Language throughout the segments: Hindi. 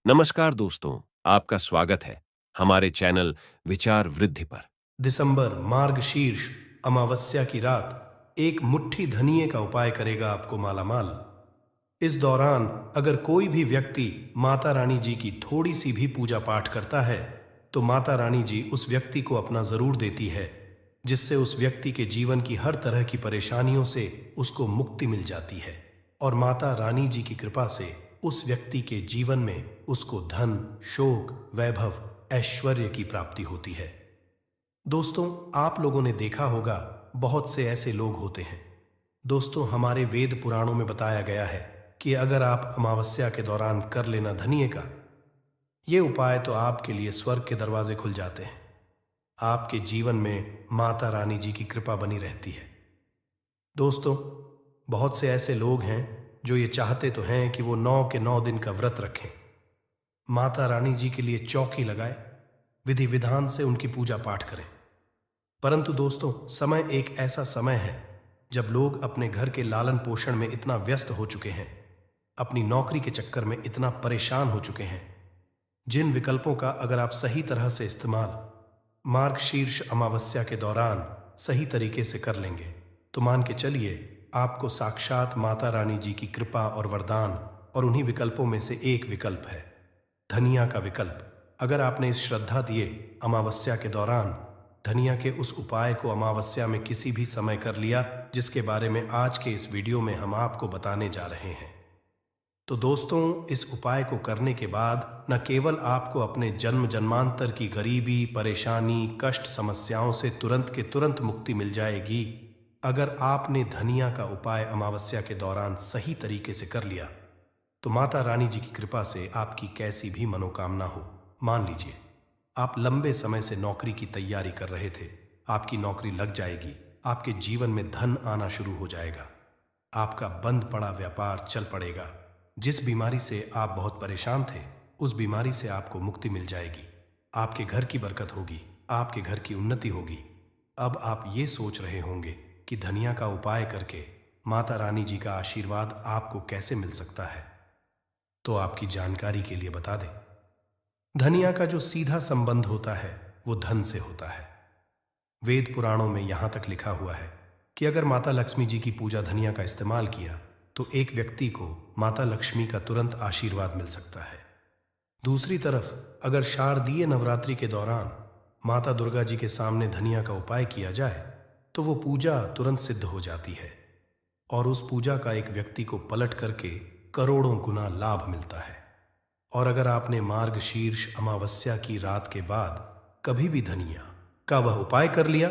नमस्कार दोस्तों, आपका स्वागत है हमारे चैनल विचार वृद्धि पर। दिसंबर मार्गशीर्ष अमावस्या की रात एक मुट्ठी धनिये का उपाय करेगा आपको मालामाल। इस दौरान अगर कोई भी व्यक्ति माता रानी जी की थोड़ी सी भी पूजा पाठ करता है तो माता रानी जी उस व्यक्ति को अपना जरूर देती है, जिससे उस व्यक्ति के जीवन की हर तरह की परेशानियों से उसको मुक्ति मिल जाती है और माता रानी जी की कृपा से उस व्यक्ति के जीवन में उसको धन, शोक, वैभव, ऐश्वर्य की प्राप्ति होती है। दोस्तों, आप लोगों ने देखा होगा बहुत से ऐसे लोग होते हैं। दोस्तों, हमारे वेद पुराणों में बताया गया है कि अगर आप अमावस्या के दौरान कर लेना धनिये का ये उपाय तो आपके लिए स्वर्ग के दरवाजे खुल जाते हैं। आपके जीवन में माता रानी जी की कृपा बनी रहती है। दोस्तों, बहुत से ऐसे लोग हैं जो ये चाहते तो हैं कि वो 9 के 9 दिन का व्रत रखें, माता रानी जी के लिए चौकी लगाए, विधि विधान से उनकी पूजा पाठ करें। परंतु दोस्तों, समय एक ऐसा समय है जब लोग अपने घर के लालन पोषण में इतना व्यस्त हो चुके हैं, अपनी नौकरी के चक्कर में इतना परेशान हो चुके हैं, जिन विकल्पों का अगर आप सही तरह से इस्तेमाल मार्गशीर्ष अमावस्या के दौरान सही तरीके से कर लेंगे तो मान के चलिए आपको साक्षात माता रानी जी की कृपा और वरदान। और उन्हीं विकल्पों में से एक विकल्प है धनिया का विकल्प। अगर आपने इस श्रद्धा दिए अमावस्या के दौरान धनिया के उस उपाय को अमावस्या में किसी भी समय कर लिया, जिसके बारे में आज के इस वीडियो में हम आपको बताने जा रहे हैं, तो दोस्तों, इस उपाय को करने के बाद न केवल आपको अपने जन्म जन्मांतर की गरीबी, परेशानी, कष्ट, समस्याओं से तुरंत के तुरंत मुक्ति मिल जाएगी। अगर आपने धनिया का उपाय अमावस्या के दौरान सही तरीके से कर लिया तो माता रानी जी की कृपा से आपकी कैसी भी मनोकामना हो, मान लीजिए आप लंबे समय से नौकरी की तैयारी कर रहे थे, आपकी नौकरी लग जाएगी, आपके जीवन में धन आना शुरू हो जाएगा, आपका बंद पड़ा व्यापार चल पड़ेगा, जिस बीमारी से आप बहुत परेशान थे उस बीमारी से आपको मुक्ति मिल जाएगी, आपके घर की बरकत होगी, आपके घर की उन्नति होगी। अब आप ये सोच रहे होंगे कि धनिया का उपाय करके माता रानी जी का आशीर्वाद आपको कैसे मिल सकता है, तो आपकी जानकारी के लिए बता दें, धनिया का जो सीधा संबंध होता है वो धन से होता है। वेद पुराणों में यहां तक लिखा हुआ है कि अगर माता लक्ष्मी जी की पूजा धनिया का इस्तेमाल किया तो एक व्यक्ति को माता लक्ष्मी का तुरंत आशीर्वाद मिल सकता है। दूसरी तरफ अगर शारदीय नवरात्रि के दौरान माता दुर्गा जी के सामने धनिया का उपाय किया जाए तो वो पूजा तुरंत सिद्ध हो जाती है और उस पूजा का एक व्यक्ति को पलट करके करोड़ों गुना लाभ मिलता है। और अगर आपने मार्गशीर्ष अमावस्या की रात के बाद कभी भी धनिया का वह उपाय कर लिया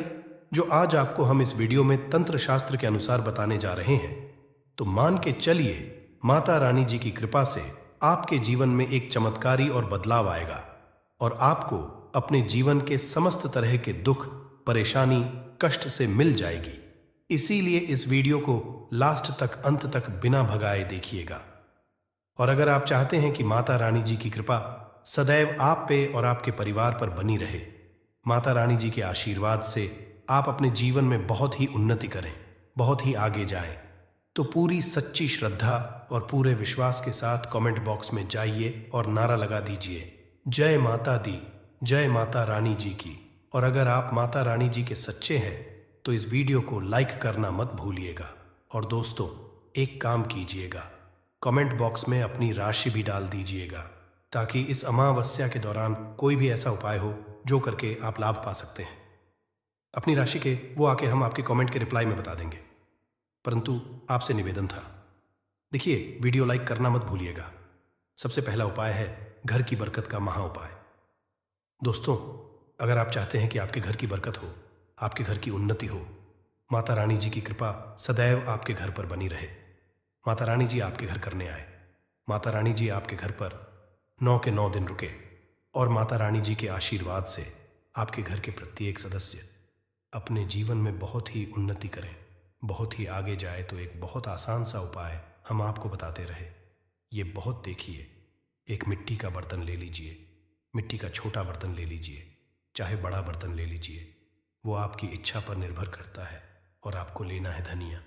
जो आज आपको हम इस वीडियो में तंत्र शास्त्र के अनुसार बताने जा रहे हैं, तो मान के चलिए माता रानी जी की कृपा से आपके जीवन में एक चमत्कारी और बदलाव आएगा और आपको अपने जीवन के समस्त तरह के दुख, परेशानी, कष्ट से मिल जाएगी। इसीलिए इस वीडियो को लास्ट तक, अंत तक बिना भगाए देखिएगा। और अगर आप चाहते हैं कि माता रानी जी की कृपा सदैव आप पे और आपके परिवार पर बनी रहे, माता रानी जी के आशीर्वाद से आप अपने जीवन में बहुत ही उन्नति करें, बहुत ही आगे जाएं, तो पूरी सच्ची श्रद्धा और पूरे विश्वास के साथ कमेंट बॉक्स में जाइए और नारा लगा दीजिए, जय माता दी, जय माता रानी जी की। और अगर आप माता रानी जी के सच्चे हैं तो इस वीडियो को लाइक करना मत भूलिएगा। और दोस्तों, एक काम कीजिएगा, कमेंट बॉक्स में अपनी राशि भी डाल दीजिएगा ताकि इस अमावस्या के दौरान कोई भी ऐसा उपाय हो जो करके आप लाभ पा सकते हैं। अपनी राशि के वो आके हम आपके कमेंट के रिप्लाई में बता देंगे, परंतु आपसे निवेदन था, देखिए, वीडियो लाइक करना मत भूलिएगा। सबसे पहला उपाय है घर की बरकत का महा उपाय। दोस्तों, अगर आप चाहते हैं कि आपके घर की बरकत हो, आपके घर की उन्नति हो, माता रानी जी की कृपा सदैव आपके घर पर बनी रहे, माता रानी जी आपके घर करने आए, माता रानी जी आपके घर पर 9 के 9 दिन रुके और माता रानी जी के आशीर्वाद से आपके घर के प्रत्येक सदस्य अपने जीवन में बहुत ही उन्नति करें, बहुत ही आगे जाए, तो एक बहुत आसान सा उपाय हम आपको बताते रहे। ये बहुत देखिए, एक मिट्टी का बर्तन ले लीजिए, मिट्टी का छोटा बर्तन ले लीजिए, चाहे बड़ा बर्तन ले लीजिए, वो आपकी इच्छा पर निर्भर करता है। और आपको लेना है धनिया।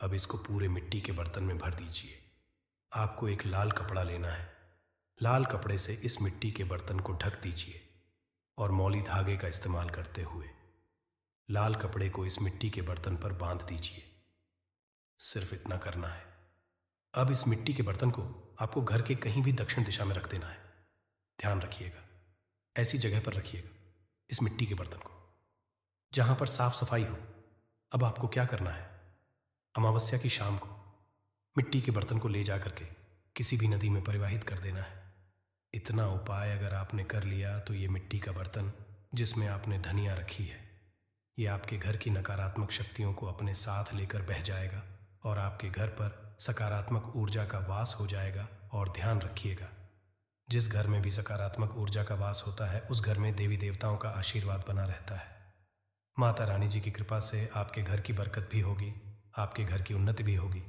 अब इसको पूरे मिट्टी के बर्तन में भर दीजिए। आपको एक लाल कपड़ा लेना है, लाल कपड़े से इस मिट्टी के बर्तन को ढक दीजिए और मौली धागे का इस्तेमाल करते हुए लाल कपड़े को इस मिट्टी के बर्तन पर बांध दीजिए। सिर्फ इतना करना है। अब इस मिट्टी के बर्तन को आपको घर के कहीं भी दक्षिण दिशा में रख देना है। ध्यान रखिएगा, ऐसी जगह पर रखिएगा इस मिट्टी के बर्तन को जहां पर साफ सफाई हो। अब आपको क्या करना है, अमावस्या की शाम को मिट्टी के बर्तन को ले जा करके किसी भी नदी में परिवाहित कर देना है। इतना उपाय अगर आपने कर लिया तो ये मिट्टी का बर्तन जिसमें आपने धनिया रखी है, ये आपके घर की नकारात्मक शक्तियों को अपने साथ लेकर बह जाएगा और आपके घर पर सकारात्मक ऊर्जा का वास हो जाएगा। और ध्यान रखिएगा, जिस घर में भी सकारात्मक ऊर्जा का वास होता है उस घर में देवी देवताओं का आशीर्वाद बना रहता है। माता रानी जी की कृपा से आपके घर की बरकत भी होगी, आपके घर की उन्नति भी होगी।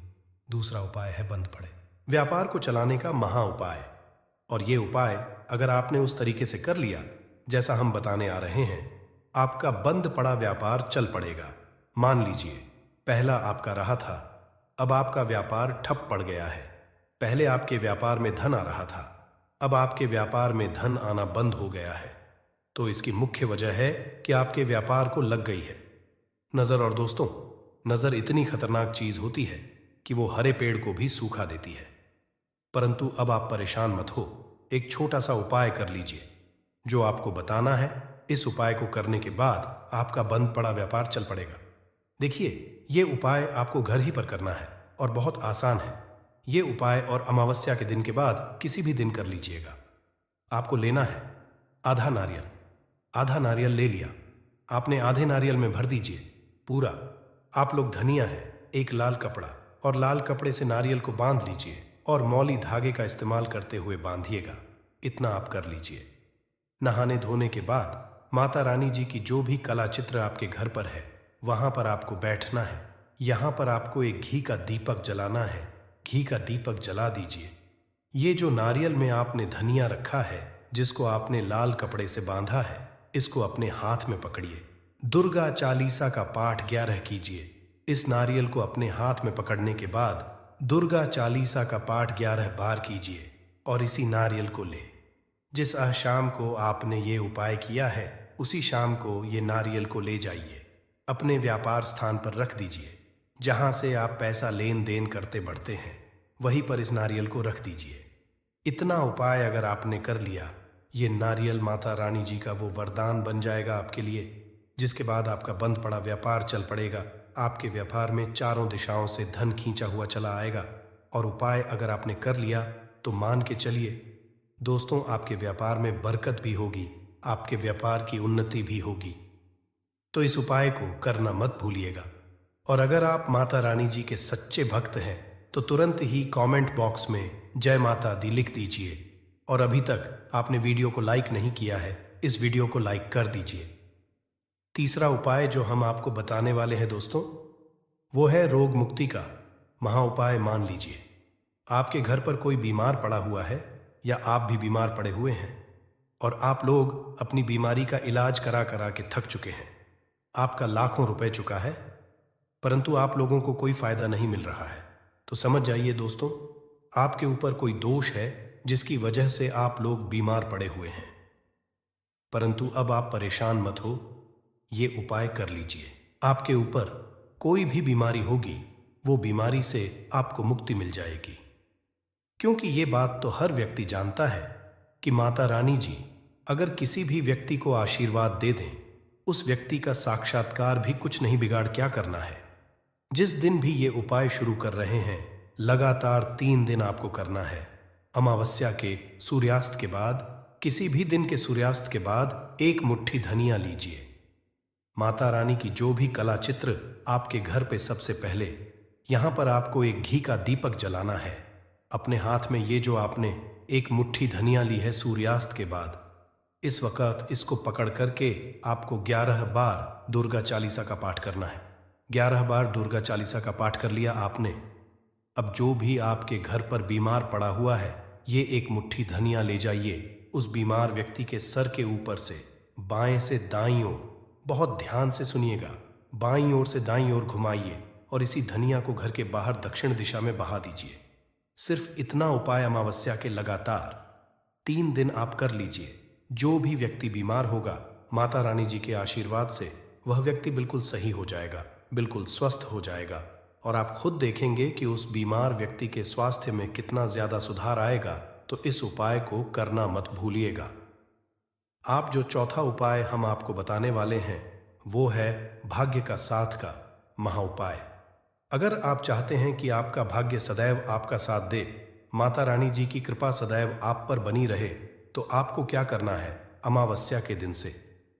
दूसरा उपाय है बंद पड़े व्यापार को चलाने का महा उपाय। और ये उपाय अगर आपने उस तरीके से कर लिया जैसा हम बताने आ रहे हैं, आपका बंद पड़ा व्यापार चल पड़ेगा। मान लीजिए पहला आपका रहा था, अब आपका व्यापार ठप पड़ गया है। पहले आपके व्यापार में धन आ रहा था, अब आपके व्यापार में धन आना बंद हो गया है। तो इसकी मुख्य वजह है कि आपके व्यापार को लग गई है नजर। और दोस्तों, नजर इतनी खतरनाक चीज होती है कि वो हरे पेड़ को भी सूखा देती है। परंतु अब आप परेशान मत हो, एक छोटा सा उपाय कर लीजिए जो आपको बताना है। इस उपाय को करने के बाद आपका बंद पड़ा व्यापार चल पड़ेगा। देखिए, ये उपाय आपको घर ही पर करना है और बहुत आसान है। ये उपाय और अमावस्या के दिन के बाद किसी भी दिन कर लीजिएगा। आपको लेना है आधा नारियल। आधा नारियल ले लिया आपने, आधे नारियल में भर दीजिए पूरा। आप लोग धनिया है, एक लाल कपड़ा, और लाल कपड़े से नारियल को बांध लीजिए और मौली धागे का इस्तेमाल करते हुए बांधिएगा। इतना आप कर लीजिए। नहाने धोने के बाद माता रानी जी की जो भी कला चित्र आपके घर पर है वहां पर आपको बैठना है। यहां पर आपको एक घी का दीपक जलाना है। घी का दीपक जला दीजिए। ये जो नारियल में आपने धनिया रखा है, जिसको आपने लाल कपड़े से बांधा है, इसको अपने हाथ में पकड़िए। दुर्गा चालीसा का पाठ 11 कीजिए। इस नारियल को अपने हाथ में पकड़ने के बाद दुर्गा चालीसा का पाठ 11 बार कीजिए और इसी नारियल को ले। जिस शाम को आपने ये उपाय किया है उसी शाम को ये नारियल को ले जाइए, अपने व्यापार स्थान पर रख दीजिए। जहां से आप पैसा लेन देन करते बढ़ते हैं वहीं पर इस नारियल को रख दीजिए। इतना उपाय अगर आपने कर लिया, ये नारियल माता रानी जी का वो वरदान बन जाएगा आपके लिए, जिसके बाद आपका बंद पड़ा व्यापार चल पड़ेगा। आपके व्यापार में चारों दिशाओं से धन खींचा हुआ चला आएगा। और उपाय अगर आपने कर लिया तो मान के चलिए दोस्तों, आपके व्यापार में बरकत भी होगी, आपके व्यापार की उन्नति भी होगी। तो इस उपाय को करना मत भूलिएगा। और अगर आप माता रानी जी के सच्चे भक्त हैं तो तुरंत ही कमेंट बॉक्स में जय माता दी लिख दीजिए। और अभी तक आपने वीडियो को लाइक नहीं किया है, इस वीडियो को लाइक कर दीजिए। तीसरा उपाय जो हम आपको बताने वाले हैं दोस्तों, वो है रोग मुक्ति का महा उपाय। मान लीजिए आपके घर पर कोई बीमार पड़ा हुआ है या आप भी बीमार पड़े हुए हैं और आप लोग अपनी बीमारी का इलाज करा करा के थक चुके हैं। आपका लाखों रुपए चुका है परंतु आप लोगों को कोई फायदा नहीं मिल रहा है। तो समझ जाइए दोस्तों, आपके ऊपर कोई दोष है जिसकी वजह से आप लोग बीमार पड़े हुए हैं। परंतु अब आप परेशान मत हो, ये उपाय कर लीजिए। आपके ऊपर कोई भी बीमारी होगी वो बीमारी से आपको मुक्ति मिल जाएगी। क्योंकि ये बात तो हर व्यक्ति जानता है कि माता रानी जी अगर किसी भी व्यक्ति को आशीर्वाद दे दें, उस व्यक्ति का साक्षात्कार भी कुछ नहीं बिगाड़ क्या करना है। जिस दिन भी ये उपाय शुरू कर रहे हैं, लगातार 3 दिन आपको करना है। अमावस्या के सूर्यास्त के बाद, किसी भी दिन के सूर्यास्त के बाद 1 मुट्ठी धनिया लीजिए। माता रानी की जो भी कला चित्र आपके घर पे, सबसे पहले यहां पर आपको एक घी का दीपक जलाना है। अपने हाथ में ये जो आपने 1 मुट्ठी धनिया ली है सूर्यास्त के बाद, इस वक्त इसको पकड़ करके आपको 11 बार दुर्गा चालीसा का पाठ करना है। 11 बार दुर्गा चालीसा का पाठ कर लिया आपने। अब जो भी आपके घर पर बीमार पड़ा हुआ है, ये 1 मुट्ठी धनिया ले जाइए। उस बीमार व्यक्ति के सर के ऊपर से बाएं से दाईं ओर, बहुत ध्यान से सुनिएगा, बाईं ओर से दाईं ओर घुमाइए और इसी धनिया को घर के बाहर दक्षिण दिशा में बहा दीजिए। सिर्फ इतना उपाय अमावस्या के लगातार 3 दिन आप कर लीजिए। जो भी व्यक्ति बीमार होगा, माता रानी जी के आशीर्वाद से वह व्यक्ति बिल्कुल सही हो जाएगा, बिल्कुल स्वस्थ हो जाएगा और आप खुद देखेंगे कि उस बीमार व्यक्ति के स्वास्थ्य में कितना ज्यादा सुधार आएगा। तो इस उपाय को करना मत भूलिएगा। आप जो चौथा उपाय हम आपको बताने वाले हैं वो है भाग्य का साथ का महा उपाय। अगर आप चाहते हैं कि आपका भाग्य सदैव आपका साथ दे, माता रानी जी की कृपा सदैव आप पर बनी रहे, तो आपको क्या करना है? अमावस्या के दिन से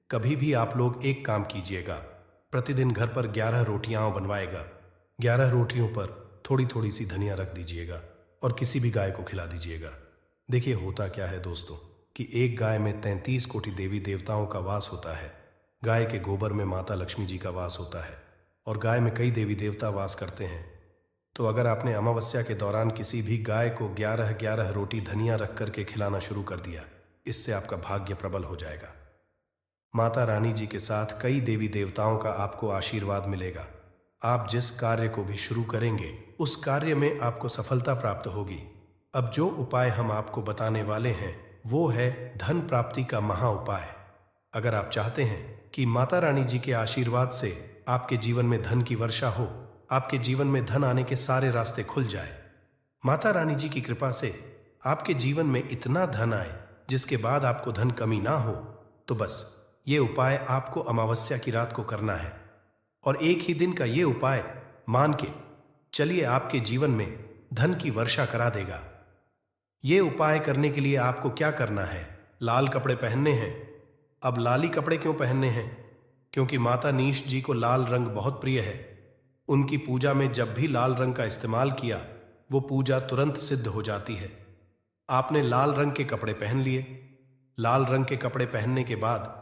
कभी भी आप लोग एक काम कीजिएगा, प्रतिदिन घर पर 11 रोटियां बनवाएगा। 11 रोटियों पर थोड़ी थोड़ी सी धनिया रख दीजिएगा और किसी भी गाय को खिला दीजिएगा। देखिए होता क्या है दोस्तों कि एक गाय में 33 कोटि देवी देवताओं का वास होता है। गाय के गोबर में माता लक्ष्मी जी का वास होता है और गाय में कई देवी देवता वास करते हैं। तो अगर आपने अमावस्या के दौरान किसी भी गाय को 11-11 रोटी धनिया रख करके खिलाना शुरू कर दिया, इससे आपका भाग्य प्रबल हो जाएगा। माता रानी जी के साथ कई देवी देवताओं का आपको आशीर्वाद मिलेगा। आप जिस कार्य को भी शुरू करेंगे उस कार्य में आपको सफलता प्राप्त होगी। अब जो उपाय हम आपको बताने वाले हैं वो है धन प्राप्ति का महा उपाय। अगर आप चाहते हैं कि माता रानी जी के आशीर्वाद से आपके जीवन में धन की वर्षा हो, आपके जीवन में धन आने के सारे रास्ते खुल जाए, माता रानी जी की कृपा से आपके जीवन में इतना धन आए जिसके बाद आपको धन कमी ना हो, तो बस ये उपाय आपको अमावस्या की रात को करना है। और एक ही दिन का ये उपाय मान के चलिए आपके जीवन में धन की वर्षा करा देगा। ये उपाय करने के लिए आपको क्या करना है? लाल कपड़े पहनने हैं। अब लाली कपड़े क्यों पहनने हैं? क्योंकि माता नीश जी को लाल रंग बहुत प्रिय है। उनकी पूजा में जब भी लाल रंग का इस्तेमाल किया वो पूजा तुरंत सिद्ध हो जाती है। आपने लाल रंग के कपड़े पहन लिए। लाल रंग के कपड़े पहनने के बाद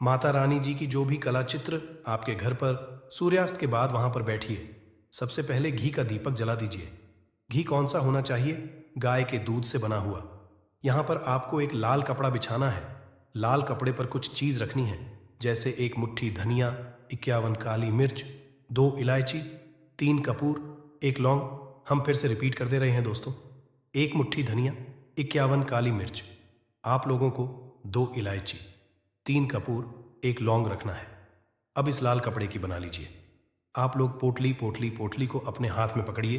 माता रानी जी की जो भी कला चित्र आपके घर पर सूर्यास्त के बाद वहां पर बैठिए। सबसे पहले घी का दीपक जला दीजिए। घी कौन सा होना चाहिए? गाय के दूध से बना हुआ। यहां पर आपको एक लाल कपड़ा बिछाना है। लाल कपड़े पर कुछ चीज रखनी है, जैसे 1 मुट्ठी धनिया, 51 काली मिर्च, 2 इलायची, 3 कपूर, 1 लौंग। हम फिर से रिपीट कर दे रहे हैं दोस्तों। 1 मुट्ठी धनिया, 51 काली मिर्च, आप लोगों को 2 इलायची, 3 कपूर, 1 लौंग रखना है। अब इस लाल कपड़े की बना लीजिए। आप लोग पोटली को अपने हाथ में पकड़िए।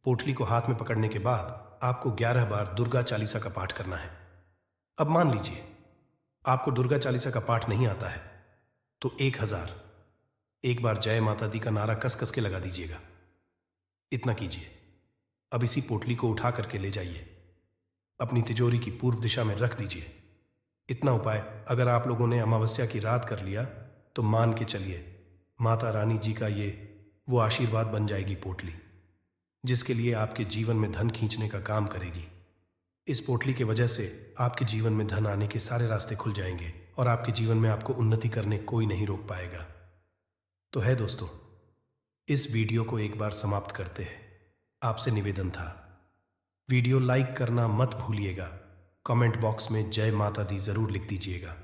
पोटली को हाथ में पकड़ने के बाद आपको 11 बार दुर्गा चालीसा का पाठ करना है। अब मान लीजिए आपको दुर्गा चालीसा का पाठ नहीं आता है तो 1000 एक बार जय माता दी का नारा कस कस के लगा दीजिएगा। इतना कीजिए। अब इसी पोटली को उठा करके ले जाइए, अपनी तिजोरी की पूर्व दिशा में रख दीजिए। इतना उपाय अगर आप लोगों ने अमावस्या की रात कर लिया तो मान के चलिए माता रानी जी का वो आशीर्वाद बन जाएगी पोटली, जिसके लिए आपके जीवन में धन खींचने का काम करेगी। इस पोटली के वजह से आपके जीवन में धन आने के सारे रास्ते खुल जाएंगे और आपके जीवन में आपको उन्नति करने कोई नहीं रोक पाएगा। तो है दोस्तों, इस वीडियो को एक बार समाप्त करते हैं। आपसे निवेदन था, वीडियो लाइक करना मत भूलिएगा। कमेंट बॉक्स में जय माता दी जरूर लिख दीजिएगा।